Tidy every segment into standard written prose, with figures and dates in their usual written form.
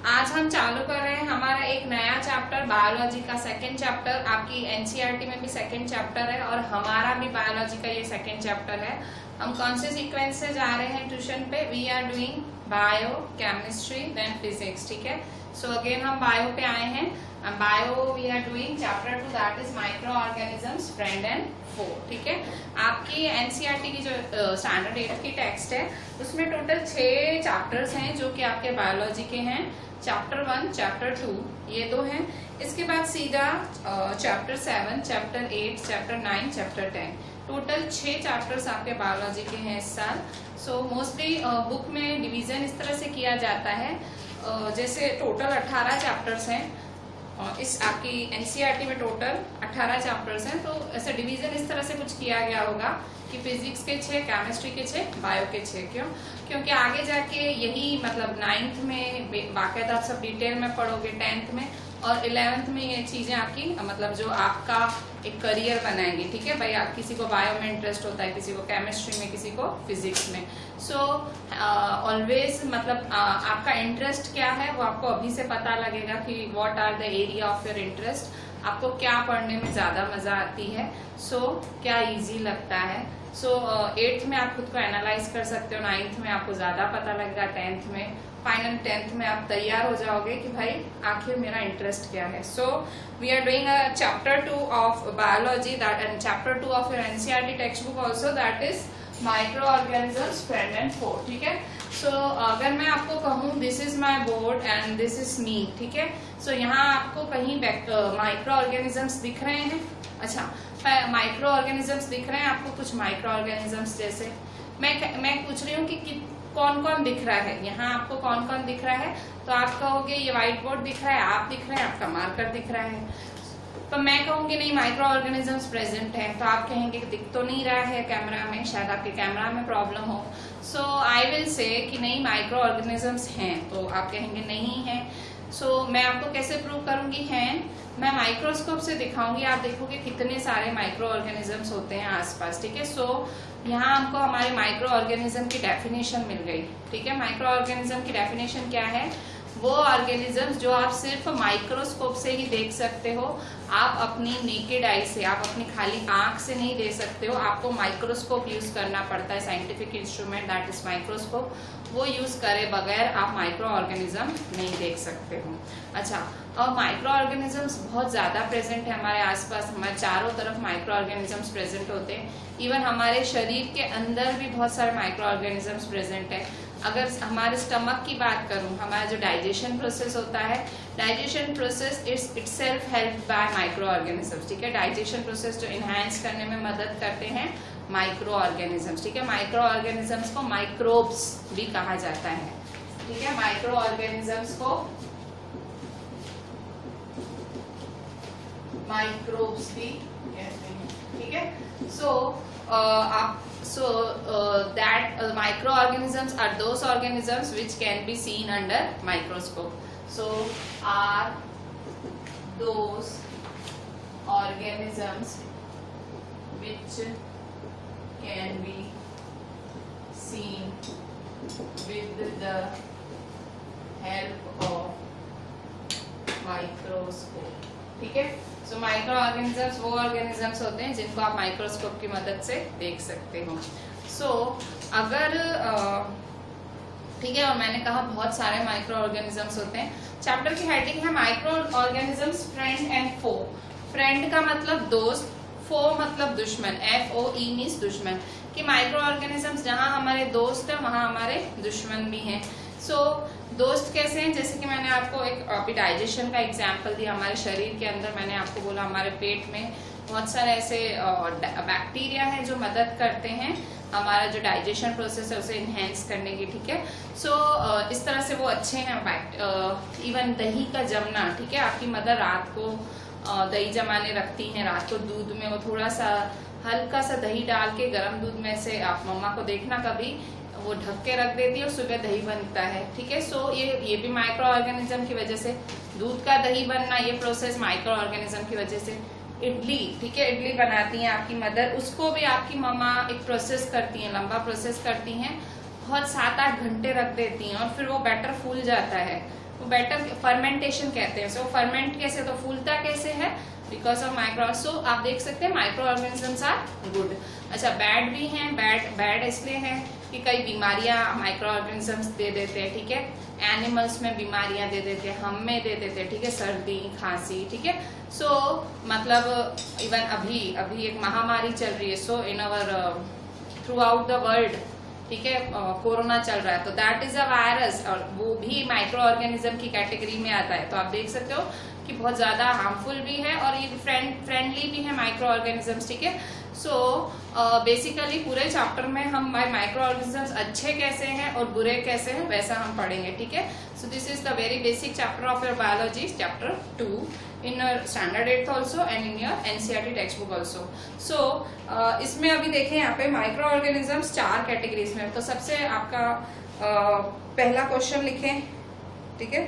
आज हम चालू कर रहे हैं हमारा एक नया चैप्टर बायोलॉजी का सेकंड चैप्टर। आपकी एनसीईआरटी में भी सेकंड चैप्टर है और हमारा भी बायोलॉजी का ये सेकंड चैप्टर है। हम कौन से सीक्वेंस से जा रहे हैं ट्यूशन पे? We are doing bio, chemistry, then physics. ठीक है, सो अगेन हम बायो पे आए हैं। Bio we are doing chapter 2 that is micro organisms, friend and foe. ठीक है, आपकी एनसीईआरटी की जो स्टैंडर्ड 8 की टेक्स्ट है उसमें टोटल 6 चैप्टर्स हैं जो कि आपके बायोलॉजी के हैं। चैप्टर 1, चैप्टर 2 ये दो हैं। इसके बाद सीधा chapter 7, chapter 8, chapter 9, chapter 10, total 6 chapters आपके बायोलॉजी के हैं इस साल। सो मोस्टली बुक में डिवीजन इस तरह से किया जाता है, जैसे टोटल 18 चैप्टर्स हैं। इस आपकी एनसीईआरटी में टोटल 18 चैप्टर्स हैं, तो ऐसे डिवीजन इस तरह से कुछ किया गया होगा कि फिजिक्स के 6, केमिस्ट्री के 6, बायो के 6। क्योंकि आगे जाके यही मतलब 9th में बाकायदा आप सब डिटेल में पढ़ोगे, 10th में और 11th में ये चीजें आपकी मतलब जो आपका एक करियर बनाएंगे। ठीक है भाई, आप किसी को बायो में इंटरेस्ट होता है, किसी को केमिस्ट्री में, किसी को फिजिक्स में। सो ऑलवेज मतलब आपका इंटरेस्ट क्या है वो आपको अभी से पता लगेगा कि what are the area of your interest, आपको क्या पढ़ने में ज्यादा मजा आती है, क्या इजी लगता है। 8th में आप खुद को एनालाइज कर सकते हो, 9th में आपको ज्यादा पता लगेगा, 10th में, फाइनल 10th में आप तैयार हो जाओगे कि भाई आखिर मेरा इंटरेस्ट क्या है। We are doing a chapter 2 of biology that and chapter 2 of your NCERT text book also, that is micro organisms, friend and foe. ठीक है, अगर मैं आपको कहूँ this is my board and this is me, ठीक है, यहाँ आपको कहीं माइक्रो ऑर्गेनिजम्स दिख रहे हैं। अच्छा, माइक्रो ऑर्गेनिजम्स दिख रहे हैं आपको, कुछ माइक्रो ऑर्गेनिजम्स जैसे मैं पूछ रही हूँ कि कौन कौन दिख रहा है यहाँ आपको, कौन कौन दिख रहा है? तो आप कहोगे ये व्हाइट बोर्ड दिख रहा है, आप दिख रहे हैं, आपका मार्कर दिख रहा है। तो मैं कहूंगी नहीं माइक्रो ऑर्गेनिजम्स प्रेजेंट है, तो आप कहेंगे दिख तो नहीं रहा है कैमरा में, शायद आपके कैमरा में प्रॉब्लम हो। आई विल से कि नहीं माइक्रो ऑर्गेनिजम्स हैं, तो आप कहेंगे नहीं है। मैं आपको कैसे प्रूव करूंगी हैं? मैं माइक्रोस्कोप से दिखाऊंगी, आप देखोगे कितने सारे माइक्रो ऑर्गेनिजम्स होते हैं आसपास। ठीक है, यहाँ हमको हमारे माइक्रो ऑर्गेनिज्म की डेफिनेशन मिल गई। ठीक है, माइक्रो ऑर्गेनिज्म की डेफिनेशन क्या है? वो ऑर्गेनिजम्स जो आप सिर्फ माइक्रोस्कोप से ही देख सकते हो, आप अपनी नेकेड आई से, आप अपनी खाली आंख से नहीं देख सकते हो, आपको माइक्रोस्कोप यूज करना पड़ता है, scientific instrument that is microscope. वो यूज करे बगैर आप माइक्रो ऑर्गेनिज्म नहीं देख सकते हो। अच्छा, और माइक्रो ऑर्गेनिजम्स बहुत ज्यादा प्रेजेंट है हमारे आसपास, हमारे चारों तरफ माइक्रो ऑर्गेनिजम्स प्रेजेंट होते हैं। इवन हमारे शरीर के अंदर भी बहुत सारे माइक्रो ऑर्गेनिजम्स प्रेजेंट है। अगर हमारे स्टमक की बात करूं, हमारा जो डाइजेशन प्रोसेस होता है, digestion process is itself helped bye micro organisms. ठीक है, डाइजेशन प्रोसेस जो इनहैंस करने में मदद करते हैं माइक्रो ऑर्गेनिजम्स। ठीक है, माइक्रो ऑर्गेनिजम्स को माइक्रोब्स भी कहा जाता है। ठीक है, माइक्रो ऑर्गेनिजम्स को माइक्रोब्स भी कहते हैं। ठीक है, that microorganisms are those organisms which can be seen under microscope. Are those organisms which can be seen with the help of microscope. ठीक है, माइक्रो ऑर्गेनिजम्स वो ऑर्गेनिजम्स होते हैं जिनको आप माइक्रोस्कोप की मदद से देख सकते हो। अगर ठीक है, और मैंने कहा बहुत सारे माइक्रो ऑर्गेनिजम्स होते हैं। चैप्टर की हेडिंग है micro organisms, friend and foe. Friend का मतलब दोस्त, फो मतलब दुश्मन, FOE मीन्स दुश्मन। कि माइक्रो ऑर्गेनिजम्स जहाँ हमारे दोस्त है वहाँ हमारे दुश्मन भी हैं। दोस्त कैसे हैं? जैसे कि मैंने आपको एक अभी डाइजेशन का एग्जाम्पल दिया। हमारे शरीर के अंदर मैंने आपको बोला हमारे पेट में बहुत सारे ऐसे बैक्टीरिया हैं जो मदद करते हैं हमारा जो डाइजेशन प्रोसेस है उसे इनहेंस करने की। ठीक है, इस तरह से वो अच्छे हैं। इवन दही का जमना, ठीक है, आपकी मदर रात को दही जमाने रखती हैं, रात को दूध में वो थोड़ा सा हल्का सा दही डाल के गर्म दूध में से, आप मम्मा को देखना कभी, वो ढक के रख देती है और सुबह दही बनता है। ठीक है, ये भी माइक्रो ऑर्गेनिज्म की वजह से, दूध का दही बनना ये प्रोसेस माइक्रो ऑर्गेनिज्म की वजह से। इडली, ठीक है, इडली बनाती हैं आपकी मदर, उसको भी आपकी मम्मा एक प्रोसेस करती हैं, लंबा प्रोसेस करती हैं, बहुत 7-8 घंटे रख देती हैं और फिर वो बैटर फूल जाता है। वो बेटर फर्मेंटेशन कहते हैं। सो फर्मेंट कैसे, तो फूलता कैसे है, बिकॉज ऑफ माइक्रो। सो आप देख सकते हैं माइक्रो ऑर्गेनिजम्स आर गुड। अच्छा बैड भी हैं, बैड इसलिए है कि कई बीमारियां माइक्रो ऑर्गेनिजम्स दे देते हैं, ठीक है। एनिमल्स में बीमारियां दे देते हैं, हम में दे देते हैं, ठीक है, सर्दी खांसी, ठीक है। सो मतलब इवन अभी एक महामारी चल रही है, सो इन अवर थ्रू आउट द वर्ल्ड, ठीक है, कोरोना चल रहा है, तो दैट इज अ वायरस और वो भी माइक्रो ऑर्गेनिज्म की कैटेगरी में आता है। तो आप देख सकते हो कि बहुत ज्यादा हार्मफुल भी है और ये फ्रेंडली भी है माइक्रो ऑर्गेनिजम्स, ठीक है। सो बेसिकली पूरे चैप्टर में हम माइक्रो ऑर्गेनिजम्स अच्छे कैसे हैं और बुरे कैसे हैं वैसा हम पढ़ेंगे, ठीक है। So this is the very basic chapter of your biology, chapter 2 in your standard 8th also and in your NCERT textbook also. So इसमें अभी देखें यहाँ पे माइक्रो ऑर्गेनिजम्स 4 कैटेगरीज में। तो सबसे आपका पहला क्वेश्चन लिखें, ठीक है।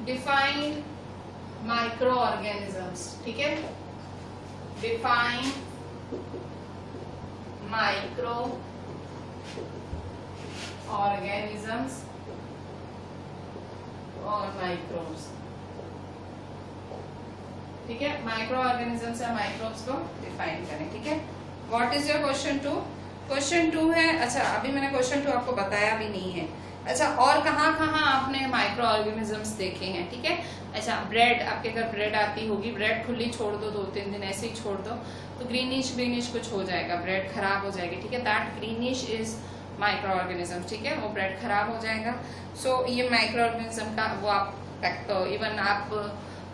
डिफाइन माइक्रो ऑर्गेनिजम्स, ठीक है। डिफाइन माइक्रो ऑर्गेनिजम्स और माइक्रोब्स, ठीक है। माइक्रो ऑर्गेनिजम्स या माइक्रोब्स को डिफाइन करें, ठीक है। What is your question 2? Question 2 है, अच्छा अभी मैंने क्वेश्चन 2 आपको बताया भी नहीं है। अच्छा और कहाँ आपने माइक्रो ऑर्गेनिजम्स देखे हैं, ठीक है। अच्छा ब्रेड, आपके घर ब्रेड आती होगी, ब्रेड खुली छोड़ दो 2-3 दिन ऐसे ही छोड़ दो तो ग्रीनिश कुछ हो जाएगा, ब्रेड खराब हो जाएगी, ठीक है। That greenish is micro organism, ठीक है, वो ब्रेड खराब हो जाएगा। सो ये माइक्रो ऑर्गेनिज्म का वो आप इवन आप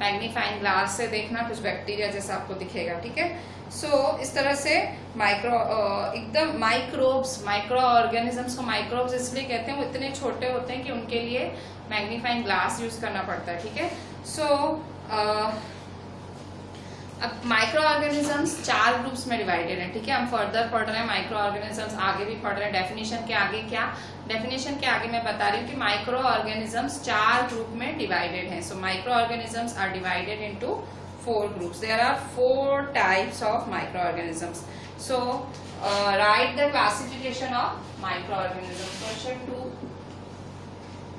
मैग्नीफाइंग ग्लास से देखना, कुछ बैक्टीरिया जैसा आपको दिखेगा, ठीक है। सो इस तरह से एकदम माइक्रो ऑर्गेनिजम्स को माइक्रोब्स इसलिए कहते हैं, वो इतने छोटे होते हैं कि उनके लिए मैग्नीफाइंग ग्लास यूज करना पड़ता है, ठीक है। सो अब माइक्रो ऑर्गेनिजम्स 4 ग्रुप्स में डिवाइडेड है, ठीक है। हम फर्दर पढ़ रहे हैं माइक्रो ऑर्गेनिजम्स, आगे भी पढ़ रहे हैं। डेफिनेशन के आगे क्या, डेफिनेशन के आगे मैं बता रही हूँ कि माइक्रो ऑर्गेनिजम्स 4 ग्रुप में डिवाइडेड हैं। So microorganisms are divided into 4 groups. There are 4 types of microorganisms. So write the classification of microorganisms. Question 2.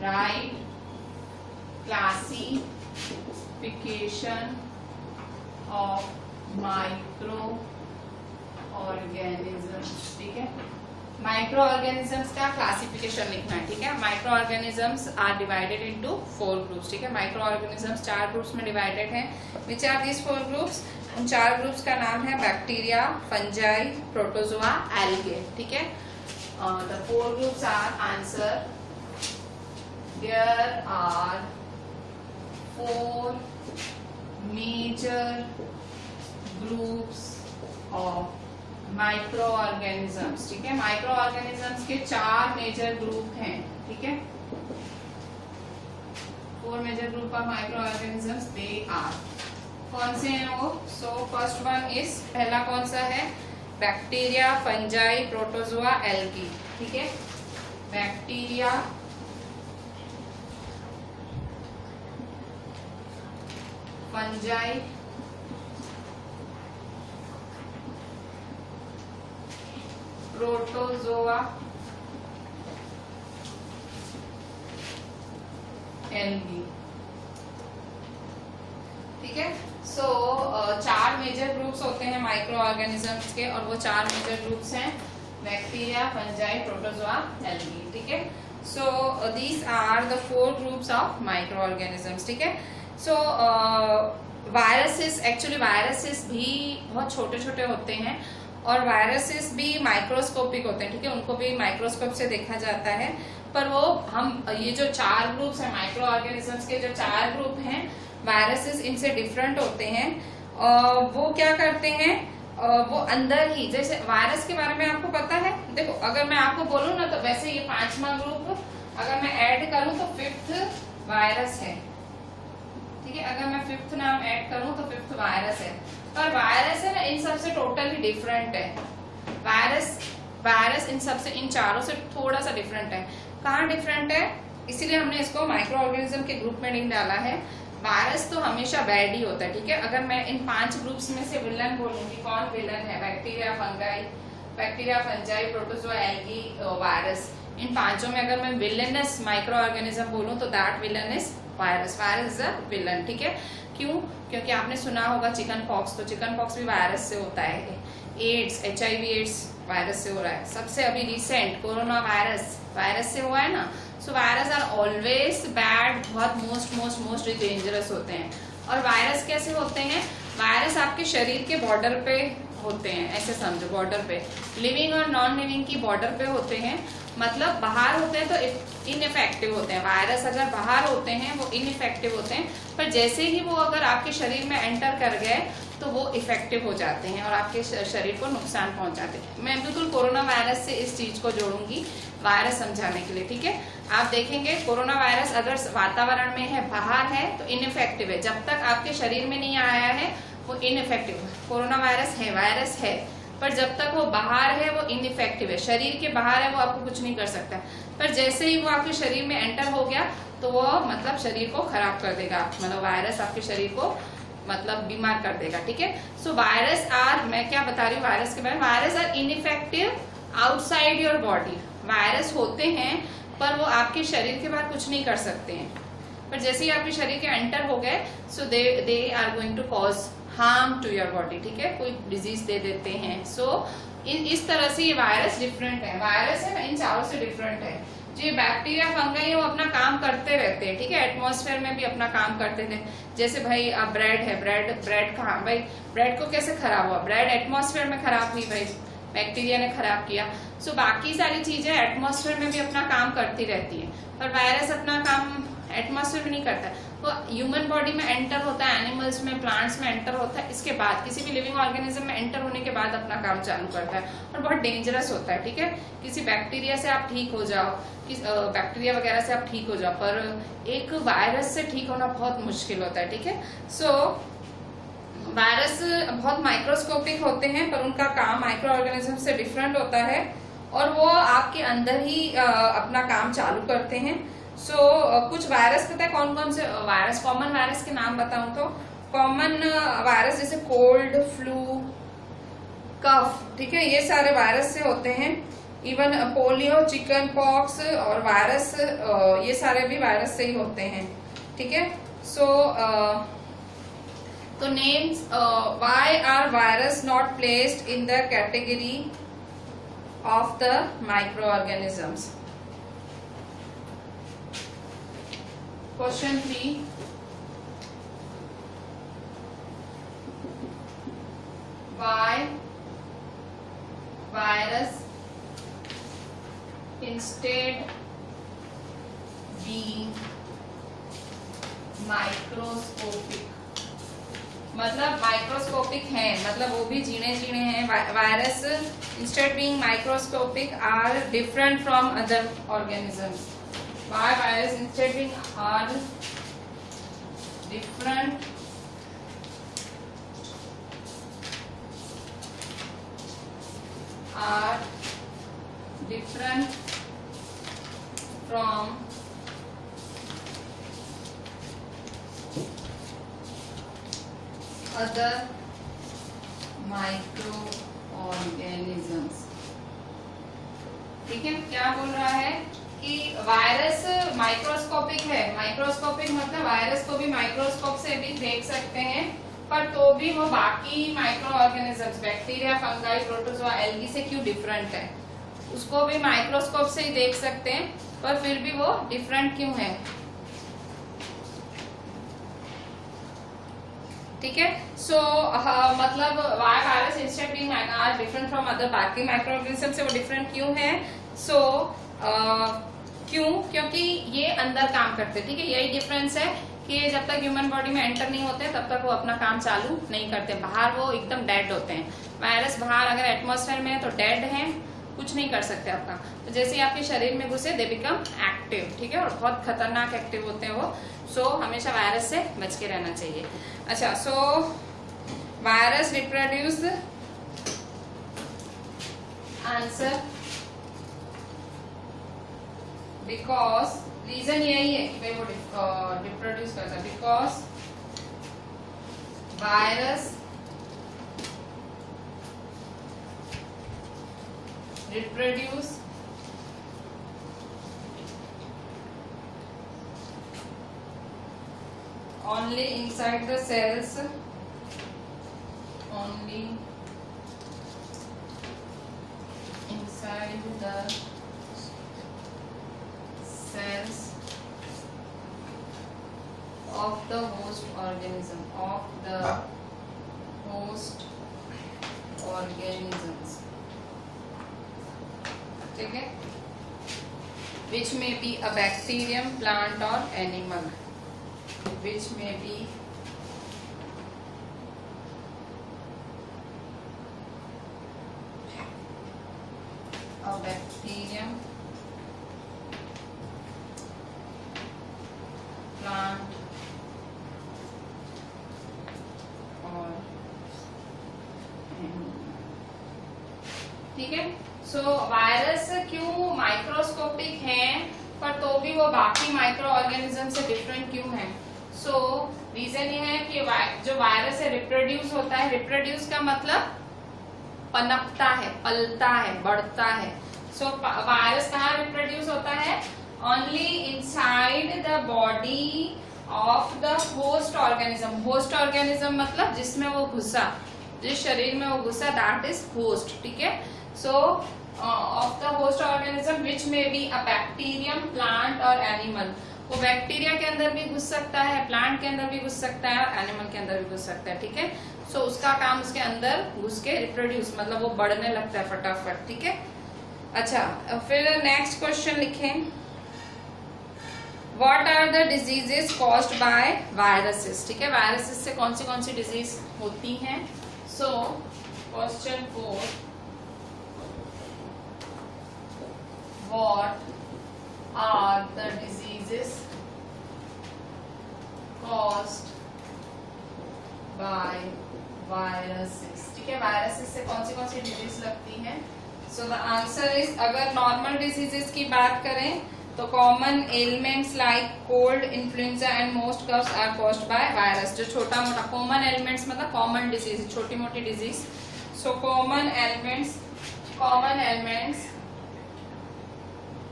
Write classification of microorganisms. ठीक है, माइक्रो ऑर्गेनिजम्स का क्लासिफिकेशन लिखना है, ठीक है। Micro organisms are divided into 4 groups, ठीक है। Micro organisms 4 groups में डिवाइडेड हैं। Which are this 4 groups? उन 4 ग्रुप्स का नाम है बैक्टीरिया, फंजाई, प्रोटोजोआ, एल्गे, ठीक है। The 4 groups are answer, there are 4 major groups of micro organisms, ठीक है। माइक्रो ऑर्गेनिजम्स के 4 मेजर ग्रुप हैं, ठीक है। 4 major group of micro organisms, they are, कौन से हैं वो? सो फर्स्ट वन इज, पहला कौन सा है? बैक्टीरिया, फंजाई, प्रोटोजोआ, एल्गी, ठीक है। बैक्टीरिया, फंजाई, प्रोटोजोआ, एल्गी, ठीक है। सो 4 मेजर ग्रुप्स होते हैं माइक्रो ऑर्गेनिजम्स के, और वो 4 मेजर ग्रुप्स हैं बैक्टीरिया, फंजाई, प्रोटोजोआ, एल्गी, ठीक है। So these are the 4 groups of micro organisms, ठीक है। सो वायरसेस, एक्चुअली वायरसेस भी बहुत छोटे छोटे होते हैं और वायरसेस भी माइक्रोस्कोपिक होते हैं, ठीक है। उनको भी माइक्रोस्कोप से देखा जाता है, पर वो हम ये जो 4 ग्रुप्स हैं माइक्रो ऑर्गेनिजम्स के, जो 4 ग्रुप हैं वायरसेस, इनसे डिफरेंट होते हैं। वो क्या करते हैं, वो अंदर ही, जैसे वायरस के बारे में आपको पता है, देखो अगर मैं आपको बोलूं ना, तो वैसे ये 5वां ग्रुप अगर मैं ऐड करूं तो 5th वायरस है, ठीक है। अगर मैं 5th नाम ऐड करूं तो 5th वायरस है, पर वायरस है ना इन सबसे टोटली डिफरेंट है। वायरस इन सबसे, इन चारों से थोड़ा सा डिफरेंट है। कहाँ डिफरेंट है? इसीलिए हमने इसको माइक्रो ऑर्गेनिज्म के ग्रुप में नहीं डाला है। वायरस तो हमेशा बैड ही होता है, ठीक है। अगर मैं इन 5 ग्रुप्स में से विलन बोलूंगी, कौन विलन है? Bacteria, fungi, protozoa, algae, virus. इन पांचों में अगर मैं विलनस माइक्रो ऑर्गेनिज्म बोलूं तो that villain is virus. Virus is a villain, ठीक है। क्यों? क्योंकि आपने सुना होगा चिकन पॉक्स, तो चिकन पॉक्स भी वायरस से होता है। एड्स, HIV एड्स वायरस से हो रहा है। सबसे अभी रिसेंट कोरोना वायरस से हुआ है ना। So virus are always bad, बहुत मोस्ट डेंजरस होते हैं। और वायरस कैसे होते हैं? वायरस आपके शरीर के बॉर्डर पे होते हैं, ऐसे समझो, बॉर्डर पे, लिविंग और नॉन लिविंग की बॉर्डर पे होते हैं। मतलब बाहर होते हैं तो इनइफेक्टिव होते हैं। वायरस अगर बाहर होते हैं वो इनइफेक्टिव होते हैं, पर जैसे ही वो अगर आपके शरीर में एंटर कर गए तो वो इफेक्टिव हो जाते हैं और आपके शरीर को नुकसान पहुंचाते हैं। मैं बिल्कुल कोरोना वायरस से इस चीज को जोड़ूंगी वायरस समझाने के लिए, ठीक है। आप देखेंगे कोरोना वायरस अगर वातावरण में है, बाहर है, तो इनइफेक्टिव है। जब तक आपके शरीर में नहीं आया है वो इनइफेक्टिव। कोरोना वायरस है, पर जब तक वो बाहर है वो इनइफेक्टिव है। शरीर के बाहर है वो आपको कुछ नहीं कर सकता, पर जैसे ही वो आपके शरीर में एंटर हो गया तो वो मतलब शरीर को खराब कर देगा। मतलब वायरस आपके शरीर को मतलब बीमार कर देगा, ठीक है। सो वायरस आर, मैं क्या बता रही हूँ वायरस के बारे में, virus are ineffective outside your body. Virus होते हैं पर वो आपके शरीर के बाहर कुछ नहीं कर सकते हैं, पर जैसे ही आपके शरीर के एंटर हो गए so they are going to cause harm to your body, ठीक है। कोई डिजीज दे देते हैं। सो इस तरह से ये वायरस डिफरेंट है। वायरस है ना, इन चारों से डिफरेंट है। जो बैक्टीरिया फंगाई वो अपना काम करते रहते हैं, ठीक है। एटमॉस्फेयर में भी अपना काम करते थे। जैसे भाई अब ब्रेड है, ब्रेड कहाँ भाई, ब्रेड को कैसे खराब हुआ? ब्रेड एटमॉस्फेयर में खराब हुई भाई, बैक्टीरिया ने खराब किया। सो बाकी सारी चीजें एटमॉस्फेयर में भी अपना काम करती रहती है, पर वायरस अपना काम एटमॉस्फेयर में नहीं करता है। वो ह्यूमन बॉडी में एंटर होता है, एनिमल्स में, प्लांट्स में एंटर होता है, इसके बाद किसी भी लिविंग ऑर्गेनिज्म में एंटर होने के बाद अपना काम चालू करता है और बहुत डेंजरस होता है, ठीक है। किसी बैक्टीरिया से आप ठीक हो जाओ, बैक्टीरिया वगैरह से आप ठीक हो जाओ, पर एक वायरस से ठीक होना बहुत मुश्किल होता है, ठीक है। सो वायरस बहुत माइक्रोस्कोपिक होते हैं, पर उनका काम माइक्रो ऑर्गेनिज्म से डिफरेंट होता है और वो आपके अंदर ही अपना काम चालू करते हैं। सो कुछ वायरस पता है कौन कौन से वायरस, कॉमन वायरस के नाम बताऊं तो कॉमन वायरस जैसे कोल्ड, फ्लू, कफ, ठीक है, ये सारे वायरस से होते हैं। इवन पोलियो, चिकन पॉक्स और वायरस, ये सारे भी वायरस से ही होते हैं, ठीक है। सो तो names, why are virus not placed in the category of the microorganisms? Question 3. Why virus instead being microscopic? मतलब माइक्रोस्कोपिक है, मतलब वो भी जीने हैं। Virus instead being microscopic are different from other organisms. Why virus instead being are different from other microorganisms, ठीक है। क्या बोल रहा है कि वायरस माइक्रोस्कोपिक है। माइक्रोस्कोपिक मतलब वायरस को भी माइक्रोस्कोप से भी देख सकते हैं, पर तो भी वो बाकी micro organisms, bacteria, fungi, protozoa, algae से क्यों डिफरेंट है? उसको भी माइक्रोस्कोप से ही देख सकते हैं, पर फिर भी वो डिफरेंट क्यों है, ठीक है। सो मतलब virus instead being different from other, बाकी माइक्रो ऑर्गेनिज्म से वो डिफरेंट क्यों है? सो क्यों? क्योंकि ये अंदर काम करते, ठीक है। यही डिफरेंस है कि जब तक ह्यूमन बॉडी में एंटर नहीं होते तब तक वो अपना काम चालू नहीं करते। बाहर वो एकदम डेड होते हैं। वायरस बाहर अगर एटमॉस्फेयर में है तो डेड हैं, कुछ नहीं कर सकते आपका। तो जैसे ही आपके शरीर में घुसे दे बिकम एक्टिव, ठीक है, और बहुत खतरनाक एक्टिव होते हैं वो। सो हमेशा वायरस से बच के रहना चाहिए। अच्छा, so virus reproduce, answer because, reason यही है कि भाई वो रिप्रोड्यूस करता है because virus reproduce only inside the cells, only inside the cells of the host organism, of the host organisms, ठीक है, which may be a bacterium, plant or animal, which may be a bacterium, plant or animal, ठीक है। सो virus क्यों microscopic हैं पर तो भी वो बाकी माइक्रो ऑर्गेनिज्म से डिफरेंट क्यों हैं? सो रीजन ये है कि जो वायरस है रिप्रोड्यूस होता है, रिप्रोड्यूस का मतलब पनपता है, पलता है, बढ़ता है। सो वायरस कहाँ रिप्रोड्यूस होता है? Only inside the body of the host organism. Host organism मतलब जिसमें वो घुसा, जिस शरीर में वो घुसा, दैट इज होस्ट, ठीक है। सो of the host organism which may be a bacterium, plant और एनिमल। वो बैक्टीरिया के अंदर भी घुस सकता है, प्लांट के अंदर भी घुस सकता है और एनिमल के अंदर भी घुस सकता है, ठीक है। सो उसका काम उसके अंदर घुस के रिप्रोड्यूस, मतलब वो बढ़ने लगता है फटाफट, ठीक है। अच्छा, फिर नेक्स्ट क्वेश्चन लिखें, what are the diseases caused by viruses, ठीक है। वायरसेस से कौन सी डिजीज होती हैं? So question 4, what are the diseases caused by viruses, ठीक है। वायरसेस से कौन सी डिजीज लगती हैं? सो द आंसर इज, अगर नॉर्मल डिजीजेस की बात करें तो common elements like cold, influenza and most coughs are caused by virus. जो छोटा मोटा कॉमन एलिमेंट्स मतलब कॉमन डिजीज, छोटी मोटी डिजीज। सो कॉमन एलिमेंट्स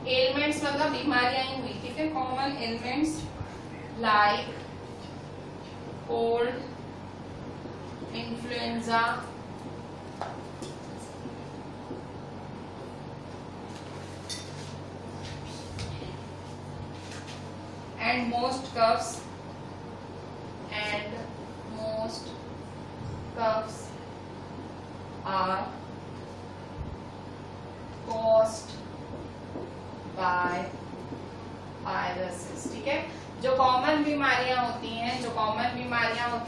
एलिमेंट्स मतलब बीमारियां ही हुई, ठीक है। Common elements like cold, influenza, and most coughs are caused by viruses, ठीक है। जो कॉमन बीमारियां होती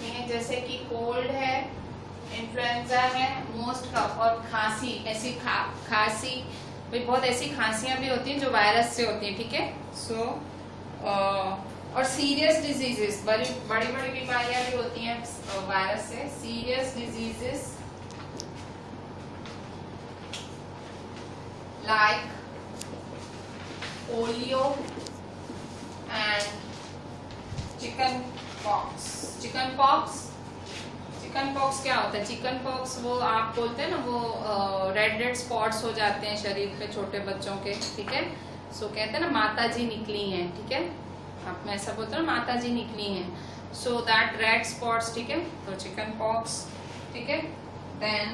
हैं जैसे कि कोल्ड है, इन्फ्लुएंजा है, मोस्ट कफ और खांसी, ऐसी खांसी भी, बहुत ऐसी खांसियां भी होती हैं जो वायरस से होती हैं, ठीक है। सो और सीरियस डिजीजेस, बड़ी बीमारियां भी होती हैं वायरस से। Serious diseases like polio and chicken pox क्या होता है? चिकन पॉक्स वो आप बोलते हैं ना, वो रेड स्पॉट्स हो जाते हैं शरीर पे छोटे बच्चों के, ठीक है। सो कहते हैं ना माता जी निकली हैं, ठीक है। आप में ऐसा बोलते हैं ना माता जी निकली हैं। सो दैट रेड स्पॉट्स, ठीक है। तो चिकन पॉक्स, ठीक है। Then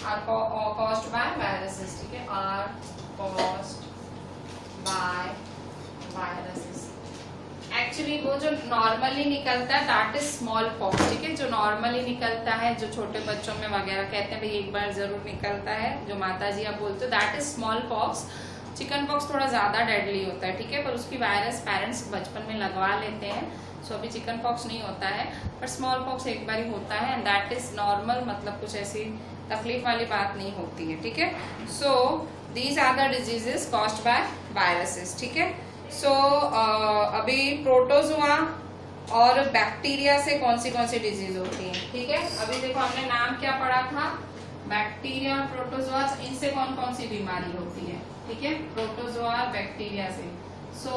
are caused by viruses, ठीक है। Are caused by viruses. Actually वो जो नॉर्मली निकलता है दैट इज स्मॉल पॉक्स, ठीक है। जो नॉर्मली निकलता है, जो छोटे बच्चों में वगैरह कहते हैं भाई एक बार जरूर निकलता है, जो माता जी आप बोलते हो, that is small pox. Chicken pox थोड़ा ज्यादा डेडली होता है, ठीक है, पर उसकी वायरस पेरेंट्स बचपन में लगवा लेते हैं। सो अभी चिकन पॉक्स नहीं होता है, पर स्मॉल पॉक्स एक बार ही होता है एंड दैट इज नॉर्मल, मतलब कुछ ऐसी तकलीफ वाली बात नहीं होती है, ठीक है। So these are the diseases caused by viruses, ठीक है। सो अभी प्रोटोजोआ और बैक्टीरिया से कौन सी डिजीज होती है, ठीक है। अभी देखो हमने नाम क्या पढ़ा था, बैक्टीरिया और प्रोटोजोआ, इनसे कौन सी बीमारी होती है, ठीक है, प्रोटोजोआ और बैक्टीरिया से। So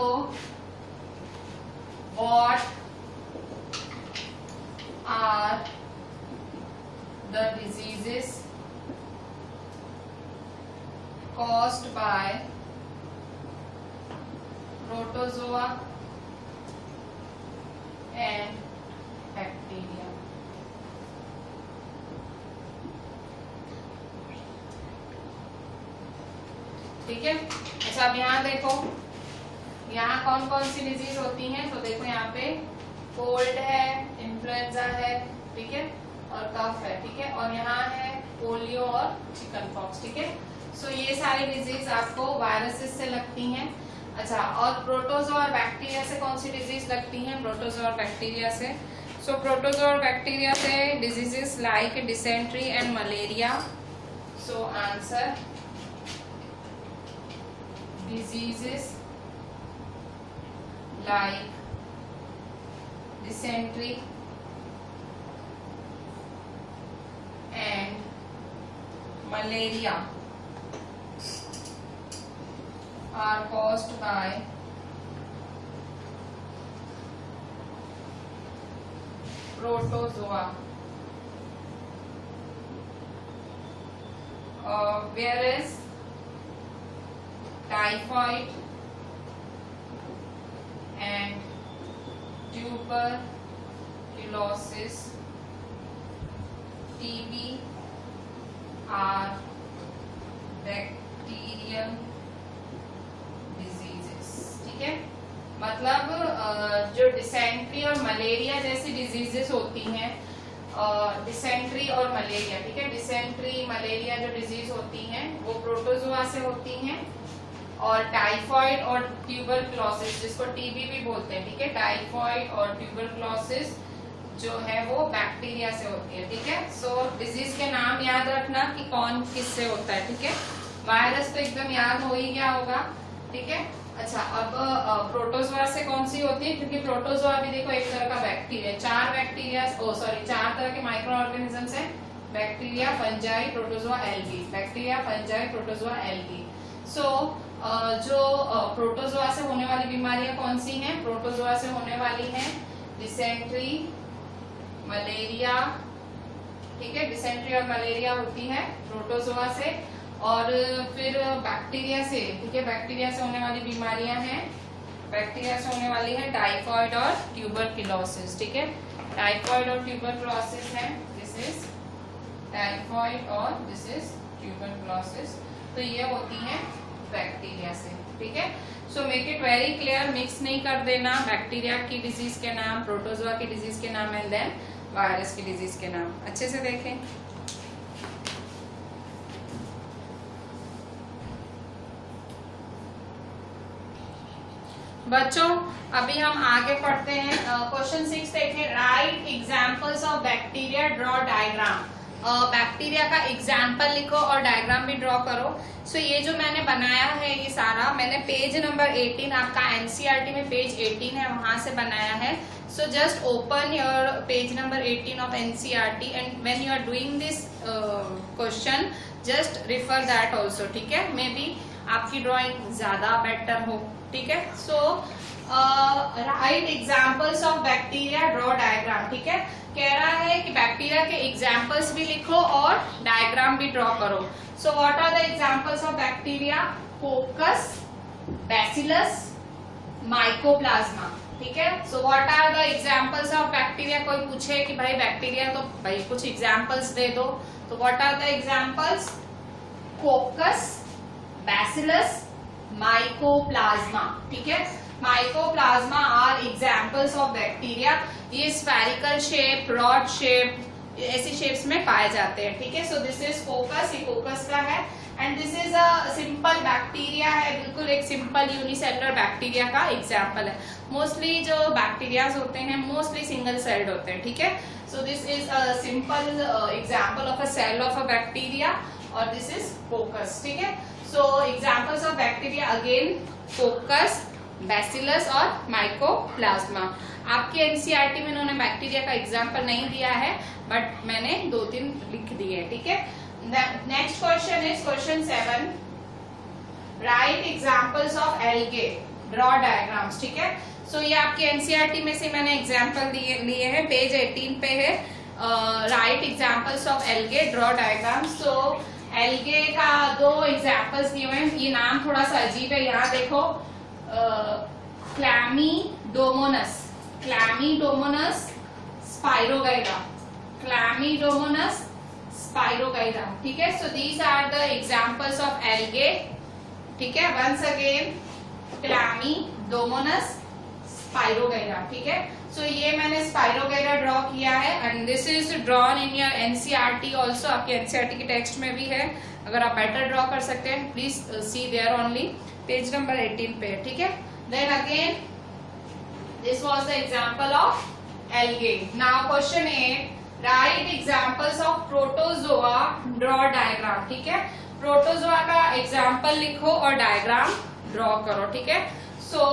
what are the diseases caused by protozoa and bacteria. ठीक है। अच्छा, अब यहाँ देखो, यहाँ कौन कौन सी डिजीज होती हैं। तो देखो यहाँ पे कोल्ड है, इन्फ्लुएंजा है, ठीक है, और कफ है, ठीक है, और यहाँ है पोलियो और चिकन पॉक्स, ठीक है। सो ये सारी डिजीज आपको वायरसेस से लगती हैं। अच्छा, और प्रोटोजोआ और बैक्टीरिया से कौन सी डिजीज लगती हैं? प्रोटोजोआ और बैक्टीरिया से। सो प्रोटोजोआ और बैक्टीरिया से diseases like dysentery and malaria. So answer, diseases like dysentery and malaria are caused by protozoa, whereas typhoid and tuberculosis, TB are bacterial diseases, ठीक है। मतलब जो डिसेंट्री और मलेरिया जैसी डिजीजेस होती हैं, डिसेंट्री और मलेरिया, ठीक है, डिसेंट्री मलेरिया जो डिजीज होती हैं वो प्रोटोजोआ से होती हैं, और टाइफॉइड और ट्यूबरक्लोसिस, जिसको टीबी भी बोलते हैं, ठीक है, टाइफॉइड और ट्यूबरक्लोसिस जो है वो बैक्टीरिया से होती है, ठीक है। सो डिजीज के नाम याद रखना कि कौन किससे होता है, ठीक है। वायरस तो एकदम याद हो ही गया होगा, ठीक है। अच्छा, अब प्रोटोजोआ से कौन सी होती है? क्योंकि प्रोटोजोआ भी देखो एक तरह का बैक्टीरिया, चार तरह के माइक्रो ऑर्गेनिजम्स हैं, bacteria, fungi, protozoa, algae, bacteria, fungi, protozoa, algae. So जो प्रोटोजोआ से होने वाली बीमारियां कौन सी हैं? प्रोटोजोआ से होने वाली हैं डिसेंट्री, मलेरिया, ठीक है, डिसेंट्री और मलेरिया होती है प्रोटोजोआ से। और फिर बैक्टीरिया से, ठीक है, बैक्टीरिया से होने वाली बीमारियां हैं, बैक्टीरिया से होने वाली है टाइफॉइड और ट्यूबरक्लोसिस, ठीक है, टाइफॉइड और ट्यूबरक्लोसिस है, दिस इज टाइफॉइड और दिस इज ट्यूबरक्लोसिस। तो ये होती है बैक्टीरिया से, ठीक है। So make it very clear, mix नहीं कर देना बैक्टीरिया की डिजीज के नाम, प्रोटोजोआ की डिजीज के नाम एंड देन वायरस की डिजीज के नाम। अच्छे से देखें। बच्चों, अभी हम आगे पढ़ते हैं। क्वेश्चन 6 देखें, right examples of bacteria, draw diagram. Bacteria का एग्जाम्पल लिखो और डायग्राम भी ड्रॉ करो। सो ये जो मैंने बनाया है ये सारा मैंने पेज नंबर 18, आपका एनसीईआरटी में पेज 18 है, वहां से बनाया है। So just open your page number 18 of NCERT and when you are doing this question just refer that also, ठीक है। मे बी आपकी ड्रॉइंग ज्यादा बेटर हो, ठीक है। So write examples of bacteria, draw diagram, ठीक है। कह रहा है कि बैक्टीरिया के एग्जाम्पल्स भी लिखो और डायग्राम भी ड्रॉ करो। So what are the examples of bacteria? Coccus, bacillus, mycoplasma, ठीक है। So what are the examples of bacteria? कोई पूछे कि भाई बैक्टीरिया तो भाई कुछ एग्जाम्पल्स दे दो, तो what are the examples? Coccus, bacillus, mycoplasma, ठीक है। Mycoplasma are examples of bacteria. ये स्फेरिकल शेप, रॉड शेप, ऐसी शेप्स में पाए जाते हैं, ठीक है। सो दिस इज कोकस, ये कोकस का है, and this is a simple bacteria है, बिल्कुल एक सिंपल यूनिसेलुलर बैक्टीरिया का एग्जाम्पल है। मोस्टली जो बैक्टीरियाज होते हैं मोस्टली सिंगल सेल्ड होते हैं, ठीक है। So this is a simple example of a cell of a bacteria, और दिस इज कोकस, ठीक है। So examples of bacteria again coccus, bacillus और माइकोप्लाज्मा। आपके एनसीईआरटी में इन्होंने बैक्टीरिया का एग्जाम्पल नहीं दिया है, बट मैंने 2-3 लिख दिए, ठीक है। Next question is question 7, right examples of algae, draw diagrams, ठीक है। सो ये आपके एनसीईआरटी में से मैंने एग्जाम्पल लिए हैं, पेज 18 पे है। Right examples of algae, draw diagram. So algae का 2 एग्जाम्पल्स दिए हुए हैं। ये नाम थोड़ा सा अजीब है, यहाँ देखो क्लैमीडोमोनस, क्लैमीडोमोनस स्पाइरोगाइरा, क्लैमीडोमोनस स्पाइरोगाइरा, ठीक है। So these are the examples of algae, ठीक है। वंस अगेन क्लैमीडोमोनस स्पाइरोगाइरा, ठीक है। सो ये मैंने स्पाइरोगाइरा ड्रॉ किया है and this is drawn in your NCERT also, आपके एनसीईआरटी के टेक्स्ट में भी है। अगर आप बेटर ड्रॉ कर सकते हैं please see there only, page number 18 पे, ठीक है। Then again this was the example of algae. Now question 8, write examples of protozoa, draw diagram, ठीक है। प्रोटोजोआ का एग्जांपल लिखो और डायग्राम ड्रॉ करो, ठीक है। सो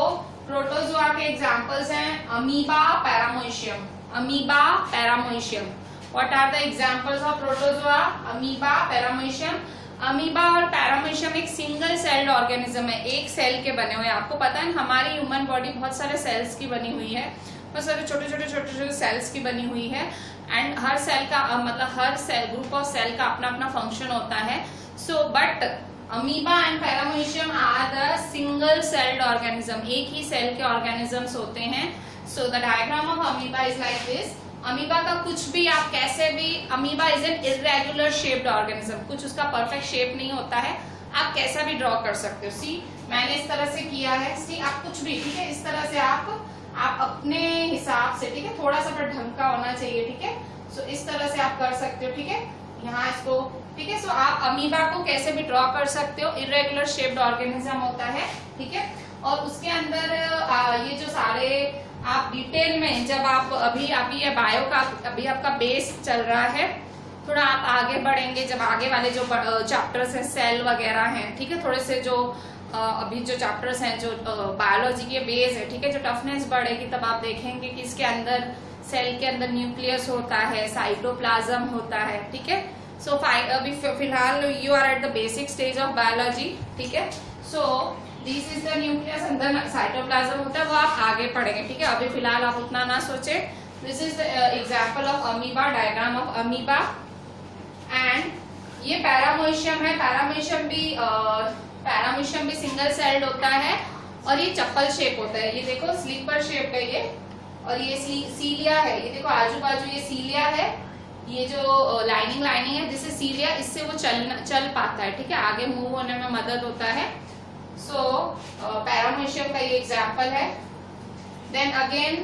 प्रोटोजोआ के एग्जांपल्स हैं amoeba, paramecium, amoeba, paramecium. What are the examples of protozoa? Amoeba, paramecium. Amoeba और पैरामोइशियम एक सिंगल सेल्ड ऑर्गेनिज्म है, एक सेल के बने हुए हैं। आपको पता है हमारी ह्यूमन बॉडी बहुत सारे सेल्स की बनी हुई है, बहुत सारे छोटे छोटे सेल्स की बनी हुई है एंड हर सेल का मतलब हर सेल, ग्रुप ऑफ सेल का अपना अपना फंक्शन होता है। So but amoeba and paramecium are the single celled organism, एक ही सेल के ऑर्गेनिजम्स होते हैं। So the diagram of amoeba is like this. Amoeba का कुछ भी आप कैसे भी, amoeba is an irregular shaped organism, कुछ उसका परफेक्ट शेप नहीं होता है, आप कैसा भी ड्रॉ कर सकते हो। सी मैंने इस तरह से किया है, सी आप कुछ भी, ठीक है, इस तरह से आप अपने हिसाब से, ठीक है, थोड़ा सा पर ढंग का होना चाहिए, ठीक है। सो इस तरह से आप कर सकते हो, ठीक है, यहाँ इसको, ठीक है। सो आप अमीबा को कैसे भी ड्रॉ कर सकते हो, इरेगुलर शेप्ड ऑर्गेनिज्म होता है, ठीक है। और उसके अंदर ये जो सारे आप डिटेल में, जब आप अभी ये बायो का अभी आपका बेस चल रहा है, थोड़ा आप आगे बढ़ेंगे, जब आगे वाले जो चैप्टर्स हैं, सेल वगैरह हैं, ठीक है, थोड़े से जो अभी जो चैप्टर्स हैं जो बायोलॉजी के बेस है, ठीक है, जो टफनेस बढ़ेगी तब आप देखेंगे कि इसके अंदर, सेल के अंदर न्यूक्लियस होता है, साइटोप्लाज्म होता है, ठीक है। सो अभी फिलहाल you are at the basic stage of biology, ठीक है। So this is the nucleus, अंदर साइटोप्लाज्म होता है, वो आप आगे पढ़ेंगे, ठीक है। अभी फिलहाल आप उतना ना सोचे। This is the example of amoeba, diagram of amoeba. And ये पैरामोइशियम है, पैरामोइशियम भी सिंगल सेल्ड होता है और ये चप्पल शेप होता है, ये देखो स्लीपर शेप है ये, और ये सीलिया है, ये देखो आजू बाजू ये सीलिया है, ये जो लाइनिंग है जिससे सीलिया, इससे वो चल पाता है, ठीक है, आगे मूव होने में मदद होता है। सो पैरामोइशियम का ये एग्जाम्पल है। Then again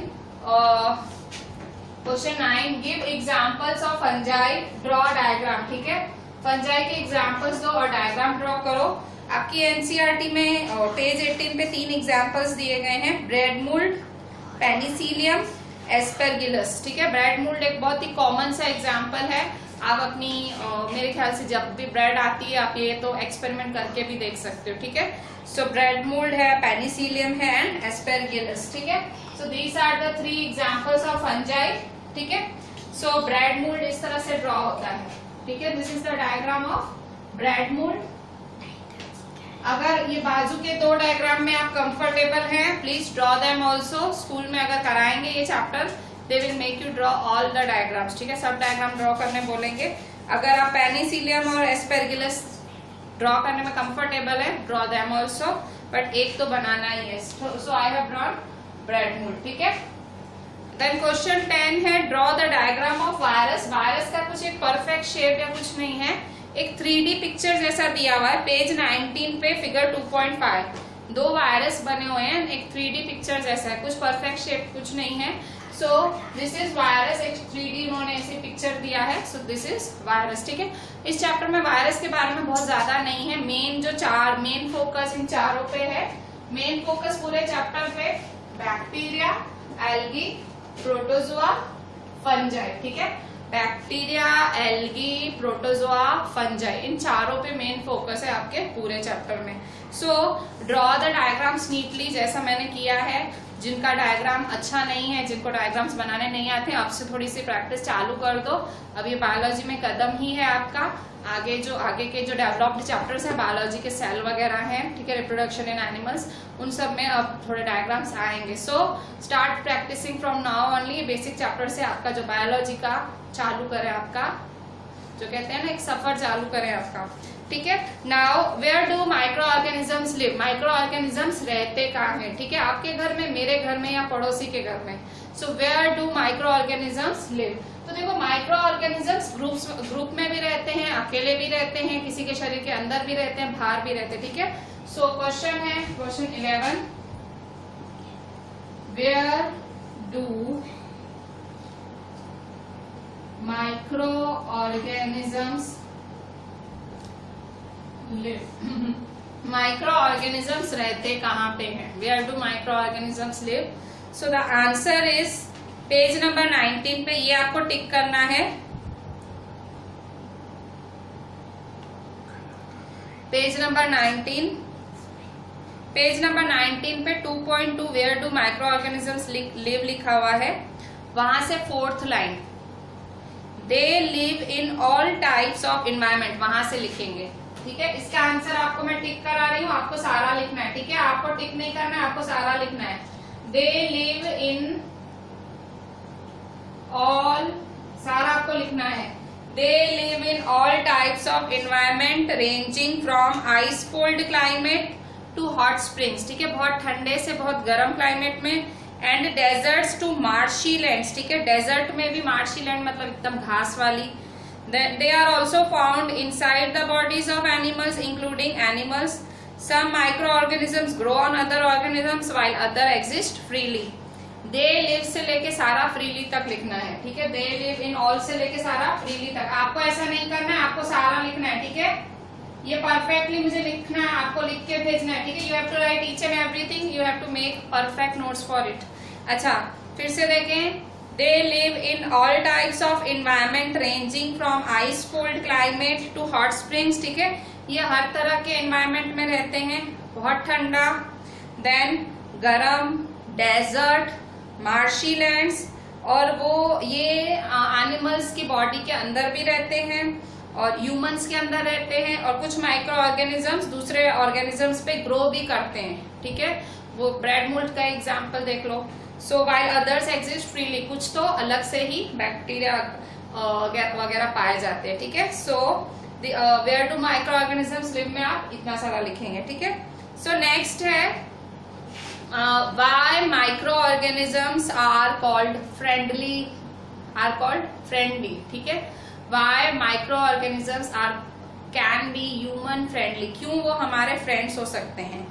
question 9, give examples of fungi, draw diagram, ठीक है। फंजाई के एग्जाम्पल्स दो और डायग्राम ड्रॉ करो। आपकी एनसीईआरटी में पेज 18 पे 3 एग्जाम्पल्स दिए गए हैं, ब्रेड मोल्ड, पेनिसिलियम, एस्पेरगिलस, ठीक है। ब्रेड मोल्ड एक बहुत ही कॉमन सा एग्जाम्पल है, आप अपनी मेरे ख्याल से जब भी ब्रेड आती है आप ये तो एक्सपेरिमेंट करके भी देख सकते हो, ठीक है। सो ब्रेड मोल्ड है, पेनिसिलियम है एंड एस्पेरगिलस, ठीक है। So these are the 3 examples of fungi, ठीक है। सो ब्रेड मोल्ड इस तरह से ड्रॉ होता है, ठीक है। This is the diagram of bread mould. अगर ये बाजू के 2 डायग्राम में आप कंफर्टेबल हैं, please draw them also. School में अगर कराएंगे ये chapter, they will make you draw all the diagrams, ठीक है, सब डायग्राम ड्रॉ करने बोलेंगे। अगर आप पेनिसिलियम और एस्पेरगिलस ड्रॉ करने में कंफर्टेबल है, ड्रॉ देम ऑल्सो, बट एक तो बनाना ही है। So I have drawn bread mould, ठीक है। देन क्वेश्चन 10 है, draw the diagram of virus. Virus का कुछ एक परफेक्ट शेप या कुछ नहीं है, एक 3D पिक्चर जैसा दिया हुआ है, पेज 19 पे फिगर 2.5, 2 वायरस बने हुए हैं, एक 3D पिक्चर जैसा है, कुछ परफेक्ट शेप कुछ नहीं है। सो दिस इज वायरस, एक 3D उन्होंने ऐसे पिक्चर दिया है, सो दिस इज वायरस, ठीक है। इस चैप्टर में वायरस के बारे में बहुत ज्यादा नहीं है, मेन फोकस इन चारों पे है। मेन फोकस पूरे चैप्टर पे बैक्टीरिया, एल्गी, प्रोटोजोआ, फंजाई, ठीक है। बैक्टीरिया, एल्गी, प्रोटोजोआ, फंजाई, इन चारों पे मेन फोकस है आपके पूरे चैप्टर में। So draw the diagrams neatly, जैसा मैंने किया है, जिनका डायग्राम अच्छा नहीं है, जिनको डायग्राम्स बनाने नहीं आते, अब से थोड़ी सी प्रैक्टिस चालू कर दो। अब ये बायोलॉजी में कदम ही है आपका। आगे के जो डेवलप्ड चैप्टर्स है बायोलॉजी के, सेल वगैरह हैं, ठीक है, रिप्रोडक्शन इन एनिमल्स, उन सब में अब थोड़े डायग्राम्स आएंगे। So start practising from now only. Basic chapter से आपका जो बायोलॉजी का चालू करें, आपका जो कहते हैं ना एक सफर चालू करें आपका, ठीक है। Now where do microorganisms live? Microorganisms रहते कहाँ हैं, ठीक है, आपके घर में, मेरे घर में या पड़ोसी के घर में। So where do microorganisms live? तो देखो माइक्रो ऑर्गेनिजम्स ग्रुप में भी रहते हैं, अकेले भी रहते हैं, किसी के शरीर के अंदर भी रहते हैं, बाहर भी रहते हैं, ठीक है। सो क्वेश्चन है, question 11, where do microorganisms live? Microorganisms रहते कहाँ पे हैं? Where do microorganisms live? So the answer is page number 19 पे, ये आपको टिक करना है। पेज नंबर 19, पेज नंबर 19 पे 2.2 where do microorganisms live लिखा हुआ है। वहां से 4th line, they live in all types of environment, वहां से लिखेंगे, ठीक है। इसका आंसर आपको मैं टिक करा रही हूँ, आपको सारा लिखना है, ठीक है। आपको टिक नहीं करना है, आपको सारा लिखना है। दे लिव इन ऑल, सारा आपको लिखना है। They live in all types of environment ranging from ice cold climate to hot springs, ठीक है, बहुत ठंडे से बहुत गर्म क्लाइमेट में, and deserts to marshy lands, ठीक है, डेजर्ट में भी, मार्शी लैंड मतलब एकदम घास वाली। They are also found inside the bodies of animals, including animals. Some microorganisms grow on other organisms while other exist freely. They live से लेके सारा freely तक लिखना है, ठीक है। They live in all से लेके सारा freely तक। आपको ऐसा नहीं करना है, आपको सारा लिखना है, ठीक है। ये परफेक्टली मुझे लिखना है, आपको लिख के भेजना है, ठीक है। You have to write each and everything. You have to make perfect notes for it. अच्छा, फिर से देखें। They live in all types of environment ranging from ice cold climate to hot springs, ठीक है। ये हर तरह के environment में रहते हैं, बहुत ठंडा, then गर्म, desert, marshy lands, और वो ये एनिमल्स की बॉडी के अंदर भी रहते हैं और ह्यूमंस के अंदर रहते हैं, और कुछ माइक्रो ऑर्गेनिजम्स दूसरे ऑर्गेनिजम्स पे ग्रो भी करते हैं, ठीक है। वो ब्रेड मोल्ड का एग्जाम्पल देख लो। So while others exist freely, कुछ तो अलग से ही बैक्टीरिया वगैरह पाए जाते हैं, ठीक है। So where do microorganisms live में आप इतना सारा लिखेंगे, ठीक है। सो नेक्स्ट है why microorganisms are called friendly, ठीक है। Why microorganisms are can be human friendly, क्यों वो हमारे फ्रेंड्स हो सकते हैं,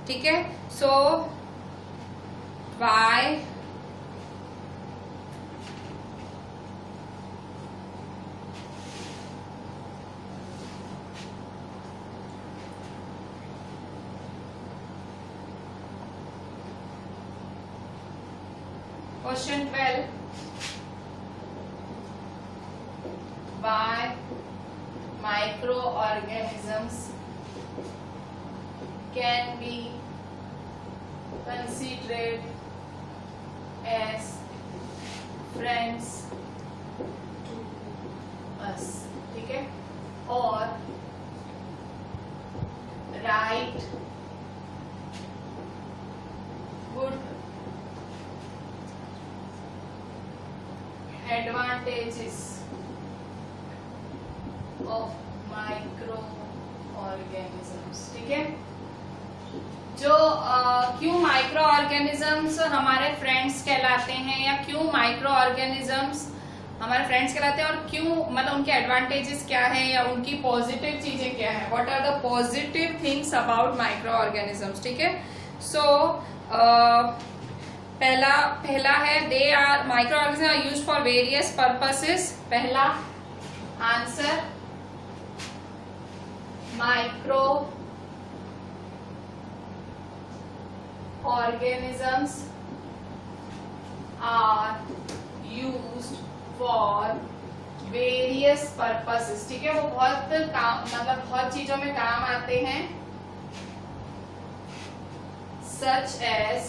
ठीक है। सो why question 12, why microorganisms can be considered as friends to us, ठीक है। और write good advantages of microorganisms, ठीक है। जो क्यों माइक्रो ऑर्गेनिजम्स हमारे फ्रेंड्स कहलाते हैं, या क्यों माइक्रो ऑर्गेनिजम्स हमारे फ्रेंड्स कहलाते हैं, और क्यों, मतलब उनके एडवांटेजेस क्या हैं या उनकी पॉजिटिव चीजें क्या हैं, what are the positive things about micro organisms, ठीक है। सो पहला है they are micro organism are used for various purposes. पहला answer, micro organisms are used for various purposes, ठीक है। वो बहुत काम, मतलब बहुत चीजों में काम आते हैं, such as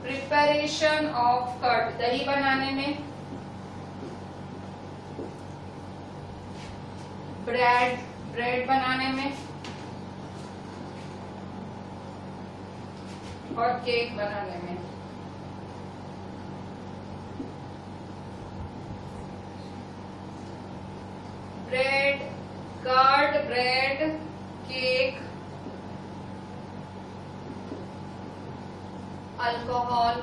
preparation of curd, दही बनाने में, ब्रेड बनाने में और केक बनाने में। Bread, curd, bread, cake, alcohol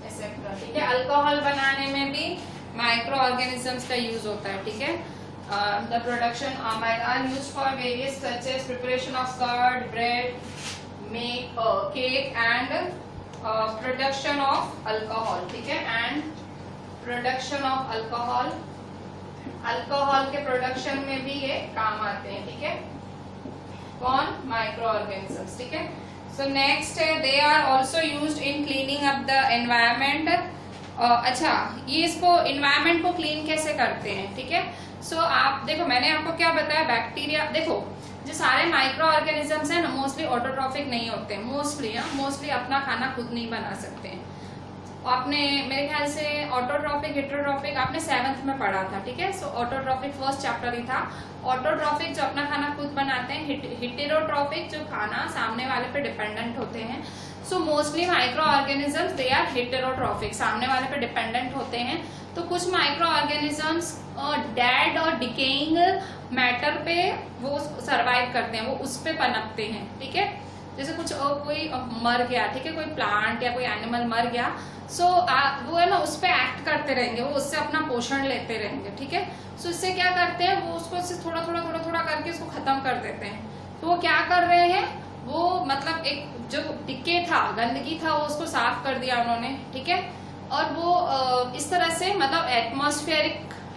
etcetera. ठीक है, अल्कोहल बनाने में भी माइक्रो ऑर्गेनिजम्स का यूज होता है। ठीक है, the production are used for various such as preparation of curd, bread, make cake and production of alcohol। ठीक है, and production of alcohol, alcohol के प्रोडक्शन में भी ये काम आते हैं। ठीक है, कौन? Micro organisms. ठीक है, सो नेक्स्ट है they are also used in cleaning up the environment. अच्छा, ये इसको एनवायरमेंट को क्लीन कैसे करते हैं? ठीक है, सो आप देखो, मैंने आपको क्या बताया, बैक्टीरिया, देखो जो सारे माइक्रो ऑर्गेनिजम्स हैं ना मोस्टली ऑटोट्रॉफिक नहीं होते हैं, मोस्टली अपना खाना खुद नहीं बना सकते हैं। आपने मेरे ख्याल से ऑटोट्रॉफिक हेटेरोट्रॉफिक आपने 7th में पढ़ा था। ठीक है, सो ऑटोट्रॉफिक फर्स्ट चैप्टर ही था। ऑटोट्रॉफिक जो अपना खाना खुद बनाते हैं, हेटेरोट्रॉफिक जो खाना सामने वाले पे डिपेंडेंट होते हैं। So mostly micro organisms they are heterotrophic, सामने वाले पे डिपेंडेंट होते हैं। तो कुछ माइक्रो ऑर्गेनिजम्स डेड और डिकेइंग मैटर पे वो सरवाइव करते हैं, वो उस पे पनपते हैं। ठीक है, जैसे कुछ कोई मर गया, ठीक है, कोई प्लांट या कोई एनिमल मर गया, सो वो है ना उस पे एक्ट करते रहेंगे, वो उससे अपना पोषण लेते रहेंगे। ठीक है, सो इससे क्या करते हैं, वो उसको इससे थोड़ा थोड़ा करके उसको खत्म कर देते हैं। तो वो क्या कर रहे हैं, वो मतलब एक जो डिके था, गंदगी था, वो उसको साफ कर दिया उन्होंने। ठीक है, और वो इस तरह से मतलब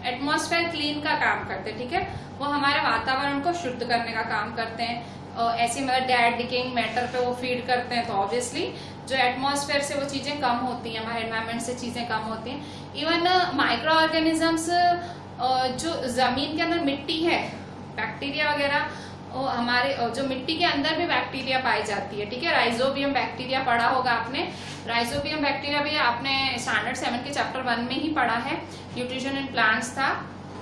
एटमॉस्फेयर क्लीन का काम करते हैं। ठीक है, वो हमारे वातावरण को शुद्ध करने का काम करते हैं। ऐसे मतलब डेड डिकेइंग मैटर पे वो फीड करते हैं, तो ऑब्वियसली जो एटमॉस्फेयर से वो चीजें कम होती हैं, हमारे एनवायरमेंट से चीजें कम होती हैं। इवन माइक्रो ऑर्गेनिजम्स जो जमीन के अंदर मिट्टी है, बैक्टीरिया वगैरह, हमारे जो मिट्टी के अंदर भी बैक्टीरिया पाई जाती है। ठीक है, राइजोबियम बैक्टीरिया पढ़ा होगा आपने। राइजोबियम बैक्टीरिया भी आपने स्टैंडर्ड 7 के चैप्टर 1 में ही पढ़ा है, न्यूट्रिशन इन प्लांट्स था।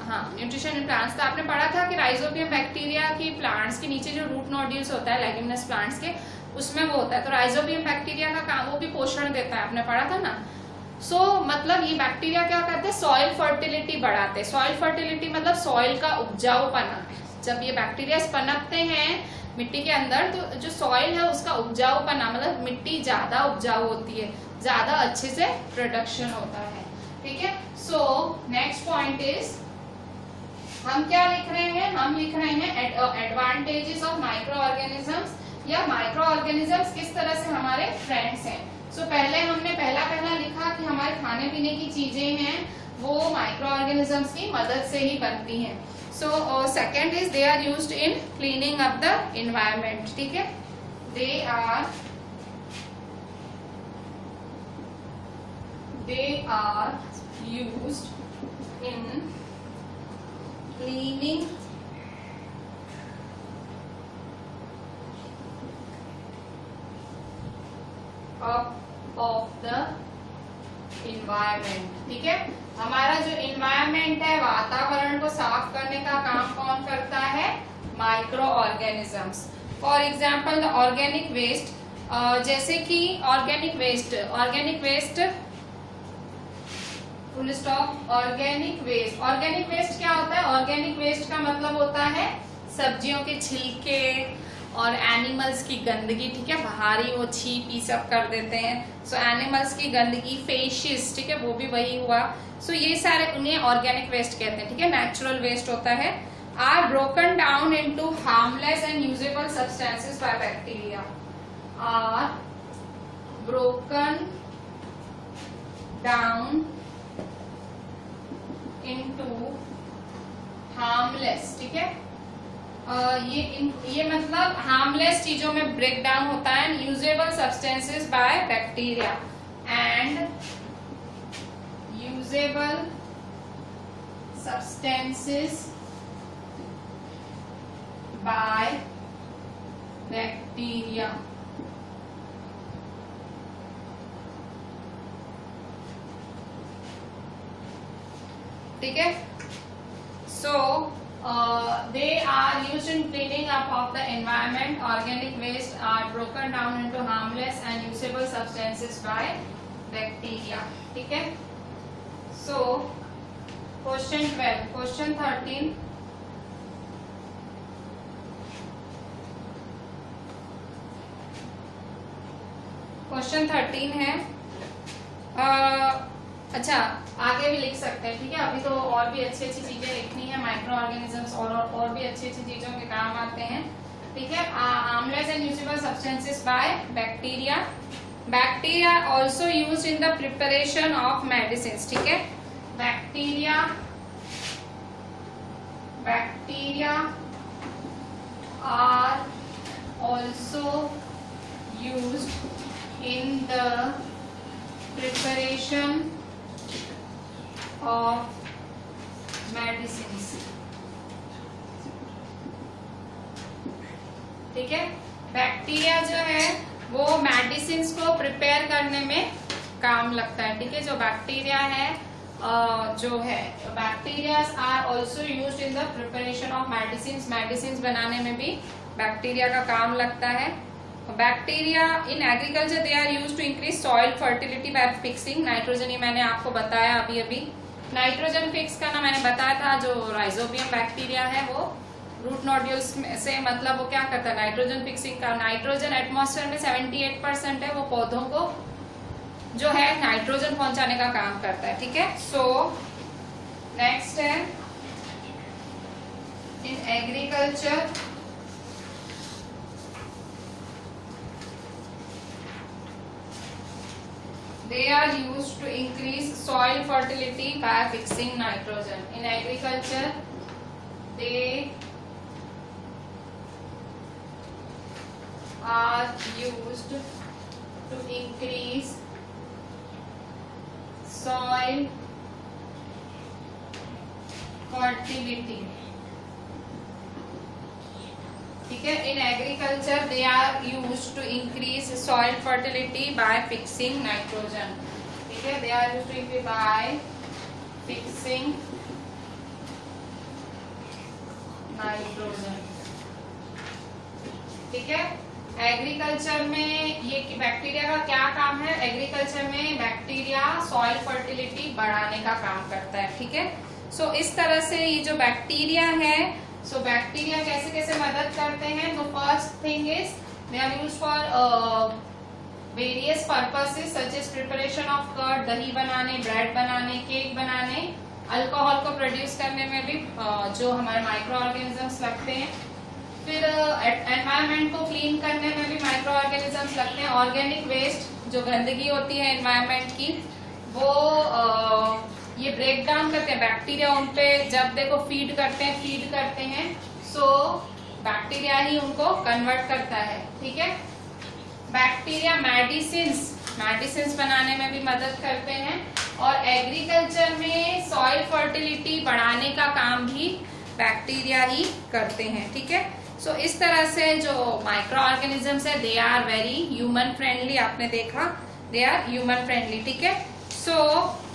हाँ, न्यूट्रिशन इन प्लांट्स था, आपने पढ़ा था कि राइजोबियम बैक्टीरिया की प्लांट्स के नीचे जो रूट नोड्यूल्स होता है लेग्यूमिनस प्लांट्स के, उसमें वो होता है। तो राइजोबियम बैक्टीरिया का काम, वो भी पोषण देता है, आपने पढ़ा था ना। सो मतलब ये बैक्टीरिया क्या करते हैं, सॉइल फर्टिलिटी बढ़ाते हैं। सॉइल फर्टिलिटी मतलब सॉइल का उपजाऊपना। जब ये बैक्टीरिया पनपते हैं मिट्टी के अंदर, तो जो सॉइल है उसका उपजाऊपना, मतलब मिट्टी ज्यादा उपजाऊ होती है, ज्यादा अच्छे से प्रोडक्शन होता है। ठीक है, सो नेक्स्ट पॉइंट इज, हम क्या लिख रहे हैं, हम लिख रहे हैं एडवांटेजेस ऑफ माइक्रो ऑर्गेनिजम्स, या माइक्रो ऑर्गेनिजम्स किस तरह से हमारे फ्रेंड्स हैं। सो पहले हमने पहला लिखा कि हमारे खाने पीने की चीजें हैं वो माइक्रो ऑर्गेनिजम्स की मदद से ही बनती हैं। So second is they are used in cleaning up the environment. ठीक है, they are used in cleaning up of the environment. ठीक है, हमारा जो एनवायरमेंट है, वातावरण को साफ करने का काम कौन करता है, micro organisms. For example the organic waste, जैसे कि organic waste full stop, organic waste क्या होता है, ऑर्गेनिक वेस्ट का मतलब होता है सब्जियों के छिलके और एनिमल्स की गंदगी। ठीक है, बाहरी वो छी सब कर देते हैं। सो एनिमल्स की गंदगी, फेशिस, ठीक है, वो भी वही हुआ। सो ये सारे उन्हें ऑर्गेनिक वेस्ट कहते हैं। ठीक है, नेचुरल वेस्ट होता है। Are broken down into harmless and usable substances by bacteria, are broken down into harmless. ठीक है, ये मतलब हार्मलेस चीजों में ब्रेक डाउन होता है, usable substances by bacteria, and usable substances by bacteria. ठीक है। सो they are used in cleaning up of the environment. Organic waste are broken down into harmless and usable substances by bacteria. ठीक है। So question 12, question 13. Question 13 है। अच्छा, आगे भी लिख सकते हैं, ठीक है। अभी तो और भी अच्छी अच्छी चीजें लिखनी है, माइक्रो ऑर्गेनिजम्स और भी अच्छी अच्छी चीजों के काम आते हैं, ठीक है। Harmless and usable substances by bacteria. Bacteria also used in the preparation of medicine, ठीक है। Bacteria are also used in the preparation of medicines, ठीक है। बैक्टीरिया जो है वो मेडिसिन को प्रिपेयर करने में काम लगता है, ठीक है। जो बैक्टीरिया है जो है bacteria are also used in the preparation of medicine बनाने में भी बैक्टीरिया का काम लगता है। Bacteria in agriculture they are used to increase soil fertility by fixing nitrogen. ये मैंने आपको बताया अभी नाइट्रोजन फिक्स करना मैंने बताया था। जो राइजोबियम बैक्टीरिया है वो रूट नोड्यूल्स से मतलब वो क्या करता है, नाइट्रोजन फिक्सिंग का। नाइट्रोजन एटमॉस्फेयर में 78% है, वो पौधों को जो है नाइट्रोजन पहुंचाने का काम करता है, ठीक है। सो नेक्स्ट है in agriculture they are used to increase soil fertility by fixing nitrogen. In agriculture they are used to increase soil fertility, ठीक है। In agriculture they are used to increase soil fertility by fixing nitrogen, ठीक है। They are used to increase by fixing nitrogen, ठीक है। Agriculture में ये bacteria का क्या काम है, एग्रीकल्चर में बैक्टीरिया सॉइल फर्टिलिटी बढ़ाने का काम करता है, ठीक है। सो इस तरह से ये जो बैक्टीरिया है, सो बैक्टीरिया कैसे कैसे मदद करते हैं। तो first thing is they are used for various purposes such as preparation of curd, दही बनाने, ब्रेड बनाने, केक बनाने, अल्कोहल को प्रोड्यूस करने में भी जो हमारे माइक्रो ऑर्गेनिजम्स लगते हैं। फिर एनवायरनमेंट को क्लीन करने में भी माइक्रो ऑर्गेनिजम्स लगते हैं। ऑर्गेनिक वेस्ट जो गंदगी होती है एनवायरनमेंट की वो ये ब्रेक डाउन करते हैं बैक्टीरिया, उनपे जब देखो फीड करते हैं सो बैक्टीरिया ही उनको कन्वर्ट करता है, ठीक है। बैक्टीरिया मेडिसिन बनाने में भी मदद करते हैं और एग्रीकल्चर में सॉइल फर्टिलिटी बढ़ाने का काम भी बैक्टीरिया ही करते हैं, ठीक है। सो इस तरह से जो माइक्रो ऑर्गेनिजम्स है they are very human friendly, आपने देखा दे आर ह्यूमन फ्रेंडली, ठीक है। सो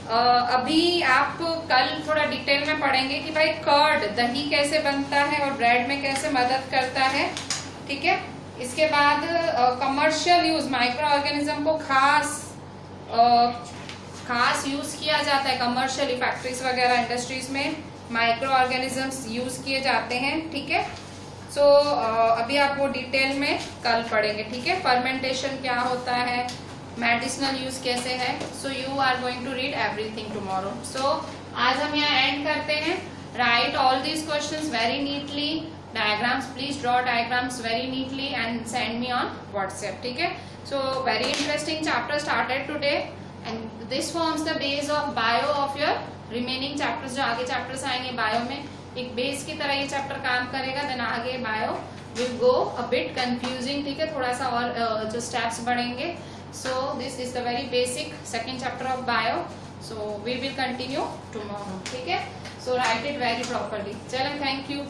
अभी आप कल थोड़ा डिटेल में पढ़ेंगे कि भाई कर्ड दही कैसे बनता है और ब्रेड में कैसे मदद करता है, ठीक है। इसके बाद कमर्शियल यूज माइक्रो ऑर्गेनिज्म को खास यूज किया जाता है कमर्शियली, फैक्ट्रीज वगैरह इंडस्ट्रीज में माइक्रो ऑर्गेनिजम्स यूज किए जाते हैं, ठीक है। सो अभी आप वो डिटेल में कल पढ़ेंगे, ठीक है। फर्मेंटेशन क्या होता है, मेडिसिनल यूज कैसे है, so you are going to read everything tomorrow. So आज हम यहाँ एंड करते हैं। Write all these questions very neatly, diagrams please draw diagrams very neatly and send me on WhatsApp, ठीक है। So very interesting chapter started today and this forms the base of bio of your remaining chapters. जो आगे chapters आएंगे bio में एक base की तरह ये चैप्टर काम करेगा, देन आगे bio will go a bit confusing, ठीक है। थोड़ा सा और जो स्टेप्स बढ़ेंगे। So this is the very basic second chapter of bio. So we will continue tomorrow. ठीक है? So write it very properly. चलें, thank you.